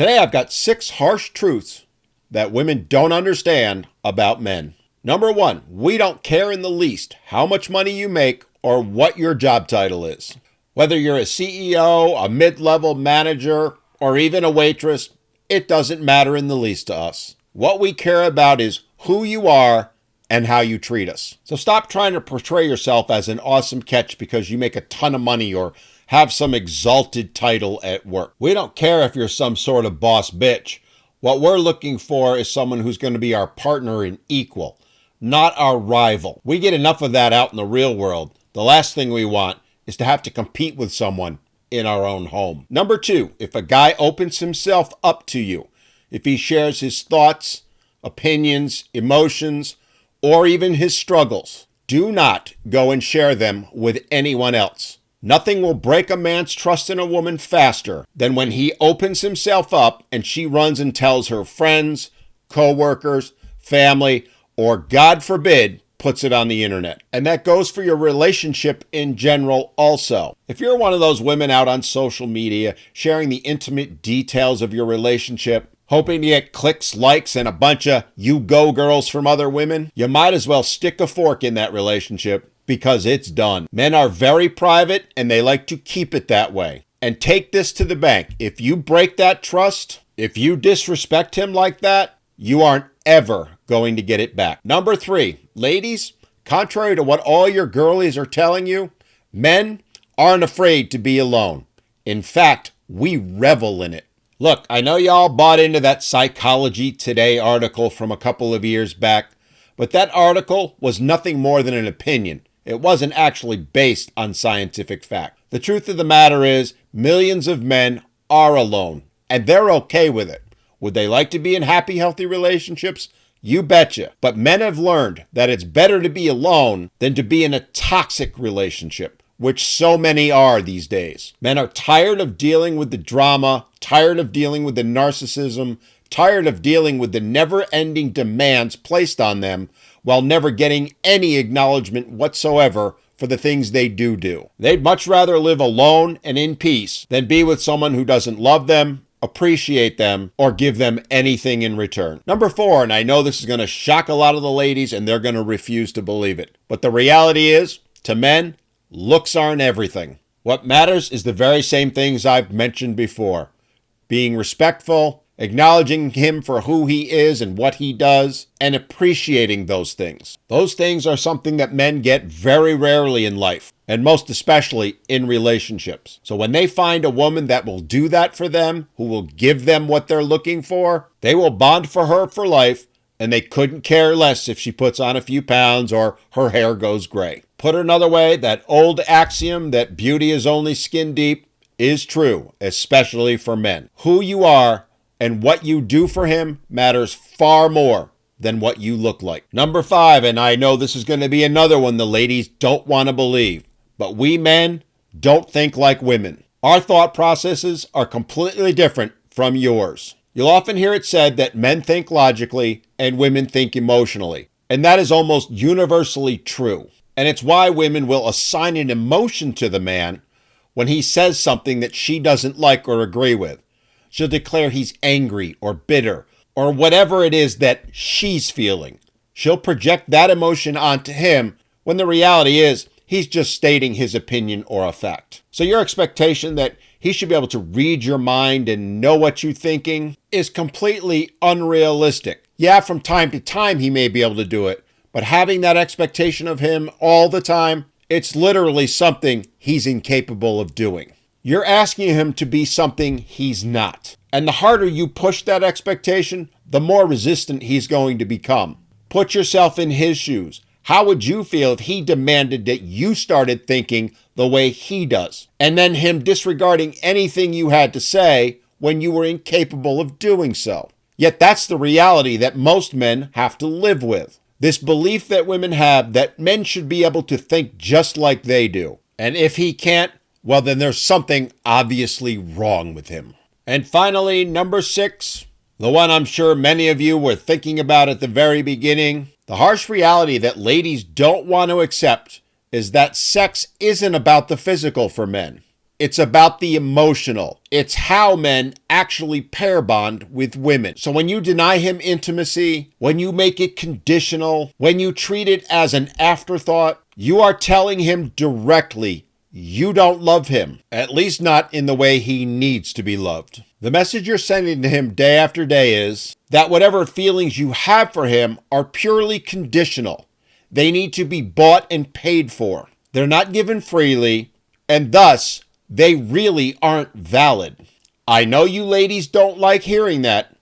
Today I've got 6 harsh truths that women don't understand about men. Number 1, we don't care in the least how much money you make or what your job title is. Whether you're a CEO, a mid-level manager, or even a waitress, it doesn't matter in the least to us. What we care about is who you are and how you treat us. So stop trying to portray yourself as an awesome catch because you make a ton of money or have some exalted title at work. We don't care if you're some sort of boss bitch. What we're looking for is someone who's going to be our partner and equal, not our rival. We get enough of that out in the real world. The last thing we want is to have to compete with someone in our own home. Number 2, if a guy opens himself up to you, if he shares his thoughts, opinions, emotions, or even his struggles, do not go and share them with anyone else. Nothing will break a man's trust in a woman faster than when he opens himself up and she runs and tells her friends, co-workers, family, or God forbid, puts it on the internet. And that goes for your relationship in general also. If you're one of those women out on social media sharing the intimate details of your relationship, hoping to get clicks, likes, and a bunch of you go girls from other women, you might as well stick a fork in that relationship because it's done. Men are very private and they like to keep it that way. And take this to the bank. If you break that trust, if you disrespect him like that, you aren't ever going to get it back. Number 3, ladies, contrary to what all your girlies are telling you, men aren't afraid to be alone. In fact, we revel in it. Look, I know y'all bought into that Psychology Today article from a couple of years back, but that article was nothing more than an opinion. It wasn't actually based on scientific fact. The truth of the matter is, millions of men are alone, and they're okay with it. Would they like to be in happy, healthy relationships? You betcha. But men have learned that it's better to be alone than to be in a toxic relationship, which so many are these days. Men are tired of dealing with the drama, tired of dealing with the narcissism, tired of dealing with the never-ending demands placed on them while never getting any acknowledgement whatsoever for the things they do. They'd much rather live alone and in peace than be with someone who doesn't love them, appreciate them, or give them anything in return. Number 4, and I know this is going to shock a lot of the ladies and they're going to refuse to believe it, but the reality is, to men, looks aren't everything. What matters is the very same things I've mentioned before. Being respectful, acknowledging him for who he is and what he does, and appreciating those things. Those things are something that men get very rarely in life, and most especially in relationships. So when they find a woman that will do that for them, who will give them what they're looking for, they will bond for her for life, and they couldn't care less if she puts on a few pounds or her hair goes gray. Put another way, that old axiom that beauty is only skin deep is true, especially for men. Who you are and what you do for him matters far more than what you look like. Number 5, and I know this is going to be another one the ladies don't want to believe, but we men don't think like women. Our thought processes are completely different from yours. You'll often hear it said that men think logically and women think emotionally, and that is almost universally true. And it's why women will assign an emotion to the man when he says something that she doesn't like or agree with. She'll declare he's angry or bitter or whatever it is that she's feeling. She'll project that emotion onto him when the reality is he's just stating his opinion or a fact. So your expectation that he should be able to read your mind and know what you're thinking is completely unrealistic. Yeah, from time to time he may be able to do it, but having that expectation of him all the time, it's literally something he's incapable of doing. You're asking him to be something he's not. And the harder you push that expectation, the more resistant he's going to become. Put yourself in his shoes. How would you feel if he demanded that you started thinking the way he does? And then him disregarding anything you had to say when you were incapable of doing so. Yet that's the reality that most men have to live with. This belief that women have that men should be able to think just like they do. And if he can't, well, then there's something obviously wrong with him. And finally, number 6, the one I'm sure many of you were thinking about at the very beginning, the harsh reality that ladies don't want to accept is that sex isn't about the physical for men. It's about the emotional. It's how men actually pair bond with women. So when you deny him intimacy, when you make it conditional, when you treat it as an afterthought, you are telling him directly you don't love him, at least not in the way he needs to be loved. The message you're sending to him day after day is that whatever feelings you have for him are purely conditional. They need to be bought and paid for. They're not given freely, and thus, they really aren't valid. I know you ladies don't like hearing that,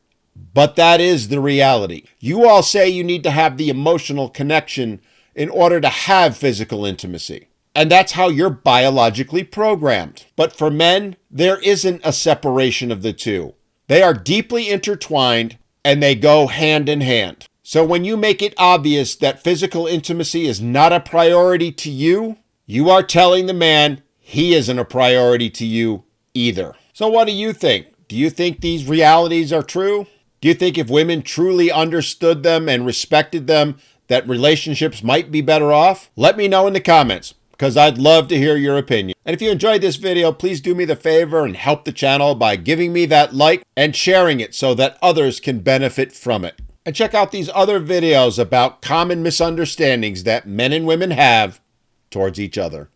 but that is the reality. You all say you need to have the emotional connection in order to have physical intimacy. And that's how you're biologically programmed. But for men, there isn't a separation of the two. They are deeply intertwined and they go hand in hand. So when you make it obvious that physical intimacy is not a priority to you, you are telling the man he isn't a priority to you either. So what do you think? Do you think these realities are true? Do you think if women truly understood them and respected them, that relationships might be better off? Let me know in the comments, because I'd love to hear your opinion. And if you enjoyed this video, please do me the favor and help the channel by giving me that like and sharing it so that others can benefit from it. And check out these other videos about common misunderstandings that men and women have towards each other.